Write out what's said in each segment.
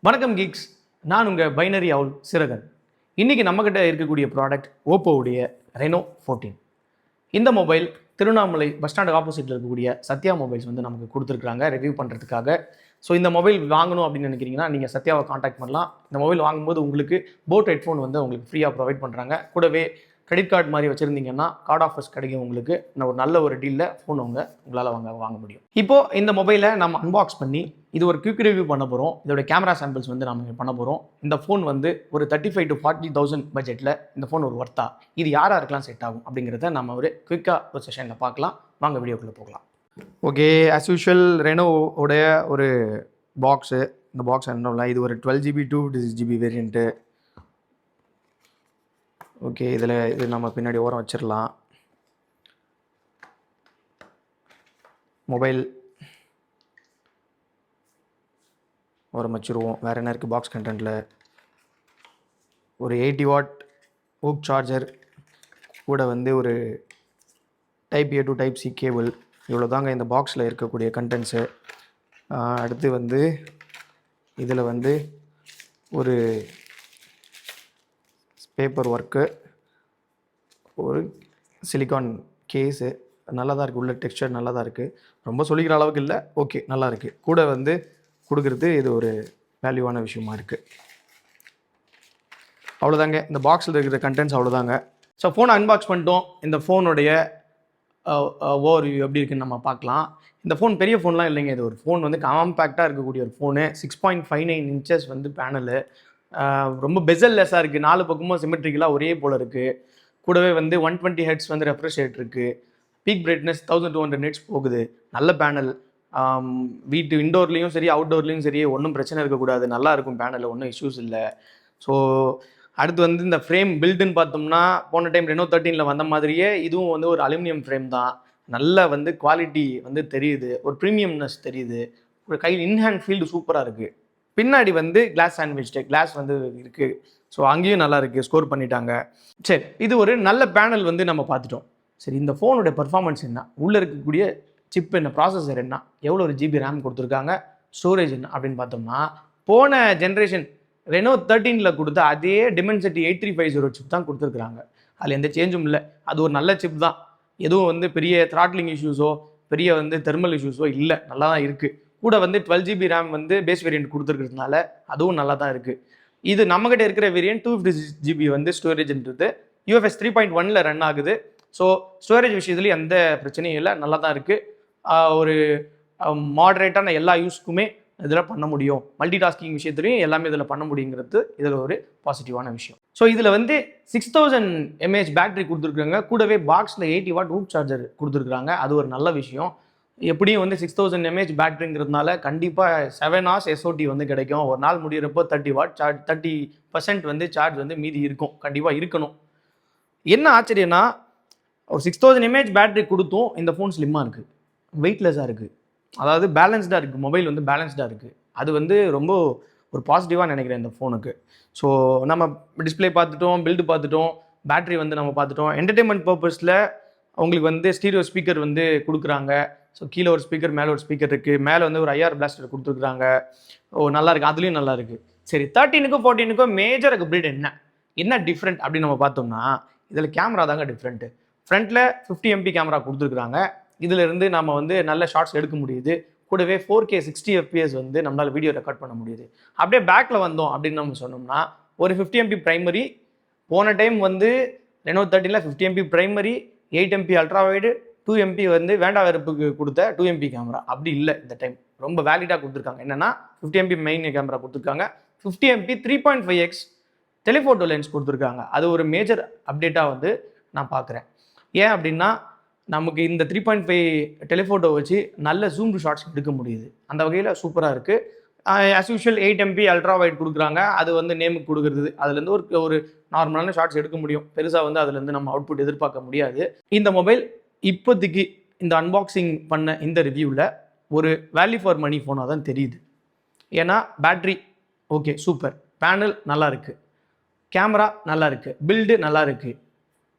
வணக்கம் கீக்ஸ். நான் உங்கள் பைனரி அவுல் சிறகன். இன்றைக்கி நம்மக்கிட்ட இருக்கக்கூடிய ப்ராடக்ட் ஓப்போவுடைய ரெனோ 14. இந்த மொபைல் திருவண்ணாமலை பஸ் ஸ்டாண்டுக்கு ஆப்போசிட்டில் இருக்கக்கூடிய சத்யா மொபைல்ஸ் வந்து நமக்கு கொடுத்துருக்குறாங்க ரிவ்யூ பண்ணுறதுக்காக. ஸோ இந்த மொபைல் வாங்கணும் அப்படின்னு நினைக்கிறீங்கன்னா நீங்கள் சத்யாவை காண்டாக்ட் பண்ணலாம். இந்த மொபைல் வாங்கும்போது உங்களுக்கு போட் ஹெட்ஃபோன் வந்து உங்களுக்கு ஃப்ரீயாக ப்ரொவைட் பண்ணுறாங்க. கூடவே கிரெடிட் கார்டு மாதிரி வச்சுருந்தீங்கன்னா கார்டு ஆஃபர்ஸ் கிடைக்கும் உங்களுக்கு. ஒரு நல்ல ஒரு டீலில் ஃபோன் உங்களால் வாங்க முடியும். இப்போது இந்த மொபைலை நம்ம அன்பாக்ஸ் பண்ணி இது ஒரு குயிக் ரிவ்யூ பண்ண போகிறோம். இதோட கேமரா சாம்பிள்ஸ் வந்து நம்ம பண்ண போகிறோம். இந்த ஃபோன் வந்து ஒரு 35,000 to 40,000 பட்ஜெட்டில் இந்த ஃபோன் ஒரு ஒர்த்தா, இது யாராருக்கெல்லாம் செட் ஆகும் அப்படிங்கிறத நம்ம ஒரு குயிக்காக ஒரு செஷனில் பார்க்கலாம். வாங்க வீடியோக்குள்ளே போகலாம். ஓகே, ஆஸ் யூஷுவல் ரெனோவுடைய ஒரு பாக்ஸு. இந்த பாக்ஸ் என்ன, இது ஒரு 12GB 256GB வேரியண்ட்டு. ஓகே, இது நம்ம பின்னாடி ஓரம் வச்சிடலாம். மொபைல் ஓரம் வச்சுருவோம். வேறு என்ன இருக்குது பாக்ஸ் கண்டென்ட்டில்? ஒரு 80 வாட் ஊக் சார்ஜர், கூட வந்து ஒரு type A to type C cable. இவ்வளோ தாங்க இந்த பாக்ஸில் இருக்கக்கூடிய கண்டென்ட்ஸு. அடுத்து வந்து இதில் வந்து ஒரு பேப்பர் ஒர்க்கு, ஒரு சிலிக்கான் கேஸு. நல்லா தான் இருக்குது, உள்ள டெக்ஸ்சர் நல்லா தான் இருக்குது. ரொம்ப சொல்லிக்கிற அளவுக்கு இல்லை, ஓகே நல்லா இருக்குது. கூட வந்து கொடுக்குறது இது ஒரு வேல்யூவான விஷயமா இருக்குது. அவ்வளோதாங்க இந்த பாக்ஸில் இருக்கிற கண்டென்ட்ஸ், அவ்வளோதாங்க. ஸோ ஃபோனை அன்பாக்ஸ் பண்ணிட்டோம். இந்த ஃபோனுடைய ஓவர்வியூ எப்படி இருக்குன்னு நம்ம பார்க்கலாம். இந்த ஃபோன் பெரிய ஃபோன்லாம் இல்லைங்க. இது ஒரு ஃபோன் வந்து காம்பேக்டாக இருக்கக்கூடிய ஒரு ஃபோனு. 6.59 inches வந்து பேனலு. ரொம்ப பெசல்லெஸ்ஸாக இருக்குது. 4 பக்கமும் சிமெட்ரிக்கலாக ஒரே போல் இருக்குது. கூடவே வந்து 120 Hz வந்து ரெஃப்ரெஷ் ரேட் இருக்குது. பீக் பிரைட்னஸ் 1200 nits போகுது. நல்ல பேனல். வீட்டு இன்டோர்லேயும் சரி அவுட்டோர்லேயும் சரி ஒன்றும் பிரச்சனை இருக்கக்கூடாது. நல்லா இருக்கும் பேனல், ஒன்றும் இஷ்யூஸ் இல்லை. ஸோ அடுத்து வந்து இந்த ஃப்ரேம் பில்டுன்னு பார்த்தோம்னா போன டைம் ரெனோ 13 வந்த மாதிரியே இதுவும் வந்து ஒரு அலுமினியம் ஃப்ரேம் தான். நல்ல வந்து குவாலிட்டி வந்து தெரியுது, ஒரு ப்ரீமியம்னஸ் தெரியுது. ஒரு கையில் இன்ஹேண்ட் ஃபீல்டு சூப்பராக இருக்குது. பின்னாடி வந்து கிளாஸ் சாண்ட்விச்டு கிளாஸ் வந்து இருக்குது. ஸோ அங்கேயும் நல்லா இருக்குது, ஸ்கோர் பண்ணிட்டாங்க. சரி, இது ஒரு நல்ல பேனல் வந்து நம்ம பார்த்துட்டோம். சரி, இந்த ஃபோனுடைய பர்ஃபார்மன்ஸ் என்ன, உள்ளே இருக்கக்கூடிய சிப் என்ன, ப்ராசஸர் என்ன, எவ்வளோ ஒரு GB ரேம் கொடுத்துருக்காங்க, ஸ்டோரேஜ் என்ன அப்படின்னு பார்த்தோம்னா போன ஜென்ரேஷன் ரெனோ 13 கொடுத்த அதே டிமென்சிட்டி 8350 சிப் தான் கொடுத்துருக்குறாங்க. அதில் எந்த சேஞ்சும் இல்லை. அது ஒரு நல்ல சிப் தான். எதுவும் வந்து பெரிய த்ராட்லிங் இஷ்யூஸோ பெரிய வந்து தெர்மல் இஷ்யூஸோ இல்லை, நல்லா தான் இருக்குது. கூட வந்து 12GB ரேம் வந்து பேஸ் வேரியன்ட் கொடுத்துருக்கிறதுனால அதுவும் நல்லா தான் இருக்குது. இது நம்மகிட்ட இருக்கிற வேரியன்ட் 256GB வந்து ஸ்டோரேஜ்ன்றது UFS 3.1 ரன் ஆகுது. ஸோ ஸ்டோரேஜ் விஷயத்துலேயும் எந்த பிரச்சனையும் இல்லை, நல்லா தான் இருக்குது. ஒரு மாடரேட்டான எல்லா யூஸ்க்குமே இதில் பண்ண முடியும். மல்டி டாஸ்கிங் விஷயத்துலையும் எல்லாமே இதில் பண்ண முடியுங்கிறது இதில் ஒரு பாசிட்டிவான விஷயம். ஸோ இதில் வந்து 6000 mAh பேட்டரி கொடுத்துருக்காங்க. கூடவே பாக்ஸில் 80 வாட் ஊக் சார்ஜர் கொடுத்துருக்காங்க. அது ஒரு நல்ல விஷயம். எப்படியும் வந்து 6000 mAh பேட்டரிங்கிறதுனால கண்டிப்பாக 7 hours SOT வந்து கிடைக்கும். ஒரு நாள் முடிகிறப்போ 30 வாட் சார்ஜ், 30% வந்து சார்ஜ் வந்து மீதி இருக்கும், கண்டிப்பாக இருக்கணும். என்ன ஆச்சரியம்னா ஒரு 6000 mAh பேட்டரி கொடுத்தும் இந்த ஃபோன் ஸ்லிம்மாக இருக்குது, வெயிட்லெஸ்ஸாக இருக்குது. அதாவது பேலன்ஸ்டாக இருக்குது, மொபைல் வந்து பேலன்ஸ்டாக இருக்குது. அது வந்து ரொம்ப ஒரு பாசிட்டிவாக நினைக்கிறேன் இந்த ஃபோனுக்கு. ஸோ நம்ம டிஸ்பிளே பார்த்துட்டோம், பில்டு பார்த்துட்டோம், பேட்டரி வந்து நம்ம பார்த்துட்டோம். என்டர்டெயின்மெண்ட் பர்பஸில் உங்களுக்கு வந்து ஸ்டீரியோ ஸ்பீக்கர் வந்து கொடுக்குறாங்க. ஸோ கீழே ஒரு ஸ்பீக்கர், மேலே ஒரு ஸ்பீக்கர் இருக்குது. மேலே வந்து ஒரு IR பிளாஸ்டர் கொடுத்துருக்குறாங்க. நல்லா இருக்குது, அதுலேயும் நல்லா இருக்குது. சரி, 13க்கும் 14க்கும் மேஜர் அப்கிரேட் என்ன டிஃப்ரெண்ட் அப்படின்னு நம்ம பார்த்தோம்னா இதில் கேமரா தாங்க டிஃப்ரெண்ட்டு. ஃப்ரண்ட்டில் 50 MP கேமரா கொடுத்துருக்குறாங்க. இதிலிருந்து நம்ம வந்து நல்ல ஷார்ட்ஸ் எடுக்க முடியுது. கூடவே 4K 60 FPS வந்து நம்மளால் வீடியோ ரெக்கார்ட் பண்ண முடியுது. அப்படியே பேக்கில் வந்தோம் அப்படின்னு நம்ம சொன்னோம்னா ஒரு 50 MP ப்ரைமரி. போன டைம் வந்து Reno 13 50 MP primary, 8 MP ultra wide, 2 MP வந்து வேண்டா வெறுப்புக்கு கொடுத்த 2 MP கேமரா. அப்படி இல்லை, இந்த டைம் ரொம்ப வேலிடாக கொடுத்துருக்காங்க. என்னென்னா 50 MP மெயின் கேமரா கொடுத்துருக்காங்க, 50 MP 3.5x டெலிஃபோட்டோ லென்ஸ் கொடுத்துருக்காங்க. அது ஒரு மேஜர் அப்டேட்டாக வந்து நான் பார்க்குறேன். ஏன் அப்படின்னா நமக்கு இந்த 3.5 டெலிஃபோட்டோ வச்சு நல்ல ஜூம்டு ஷாட்ஸ் எடுக்க முடியுது. அந்த வகையில் சூப்பராக இருக்குது. As usual 8 MP ultra wide கொடுக்குறாங்க. அது வந்து நேமுக்கு கொடுக்குறது, அதுலேருந்து ஒரு நார்மலான ஷார்ட்ஸ் எடுக்க முடியும். பெருசாக வந்து அதுலேருந்து நம்ம அவுட்புட் எதிர்பார்க்க முடியாது. இந்த மொபைல் இப்போதைக்கு இந்த அன்பாக்சிங் பண்ண இந்த ரிவ்யூவில் ஒரு வேல்யூ ஃபார் மணி ஃபோனாக தான் தெரியுது. ஏன்னா பேட்ரி ஓகே சூப்பர், பேனல் நல்லா இருக்குது, கேமரா நல்லா இருக்குது, பில்டு நல்லா இருக்குது.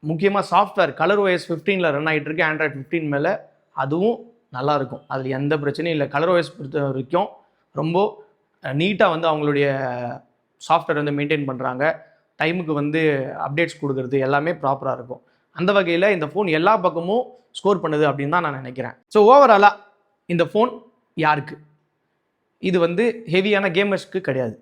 முக்கியமாக சாஃப்ட்வேர் ColorOS 15 ரன் ஆகிட்டு இருக்கு, Android 15 மேலே. அதுவும் நல்லாயிருக்கும், அதில் எந்த பிரச்சனையும் இல்லை. ColorOS பொறுத்த வரைக்கும் ரொம்ப நீட்டாக வந்து அவங்களுடைய சாஃப்ட்வேர் வந்து மெயின்டைன் பண்ணுறாங்க, டைமுக்கு வந்து அப்டேட்ஸ் கொடுக்குறது எல்லாமே ப்ராப்பராக இருக்கும். அந்த வகையில் இந்த ஃபோன் எல்லா பக்கமும் ஸ்கோர் பண்ணுது அப்படின்னு தான் நான் நினைக்கிறேன். ஸோ ஓவராலாக இந்த ஃபோன் யாருக்கு? இது வந்து ஹெவியான கேமர்ஸ்க்கு கிடையாது.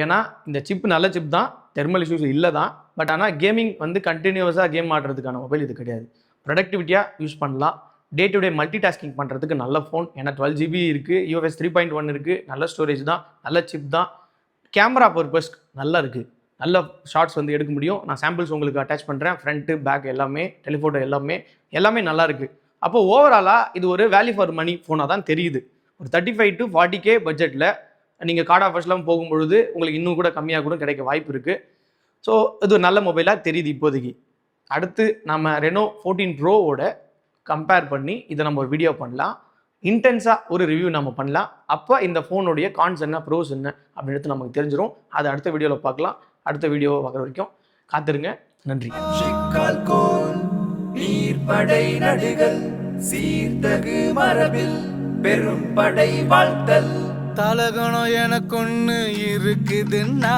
ஏன்னா இந்த சிப் நல்ல சிப் தான், தெர்மல் இஷ்யூஸ் இல்லை தான். பட் ஆனால் கேமிங் வந்து கண்டினியூஸாக கேம் ஆடுறதுக்கான மொபைல் இது கிடையாது. ப்ரொடக்டிவிட்டியாக யூஸ் பண்ணலாம், day to day multi tasking பண்ணுறதுக்கு நல்ல ஃபோன். ஏன்னா 12 GB இருக்குது, UFS 3.1 இருக்குது, நல்ல ஸ்டோரேஜ் தான், நல்ல சிப் தான். கேமரா பர்பஸ் நல்லா இருக்குது, நல்ல ஷார்ட்ஸ் வந்து எடுக்க முடியும். நான் சாம்பிள்ஸ் உங்களுக்கு அட்டாச் பண்ணுறேன், ஃப்ரண்ட்டு பேக் எல்லாமே, டெலிஃபோட்டோ எல்லாமே நல்லா இருக்குது. அப்போ ஓவராலாக இது ஒரு வேல்யூ ஃபார் மணி ஃபோனாக தான் தெரியுது. ஒரு 35 to 40K பட்ஜெட்டில் நீங்கள் கார்டு ஆஃபர்ஸ்லாம் போகும்பொழுது உங்களுக்கு இன்னும் கூட கம்மியாக கூட கிடைக்க வாய்ப்பு இருக்குது. ஸோ இது ஒரு நல்ல மொபைலாக தெரியுது இப்போதைக்கு. அடுத்து நம்ம ரெனோ 14 ப்ரோவோட கம்பேர் பண்ணி இதை நம்ம ஒரு வீடியோ பண்ணலாம், இன்டென்ஸாக ஒரு ரிவ்யூ நம்ம பண்ணலாம். அப்போ இந்த ஃபோனுடைய கான்ஸ் என்ன, ப்ரோஸ் என்ன அப்படின்றது நமக்கு தெரிஞ்சிடும். அதை அடுத்த வீடியோவில் பார்க்கலாம். அடுத்த வீடியோவை பார்க்குற வரைக்கும் காத்திருங்க. நன்றி. நீர்படை நடுகள் சீர்தகு மரபில் பெரும் படை வாழ்த்தல் தலகணம் எனக்கொன்னு இருக்குதுன்னா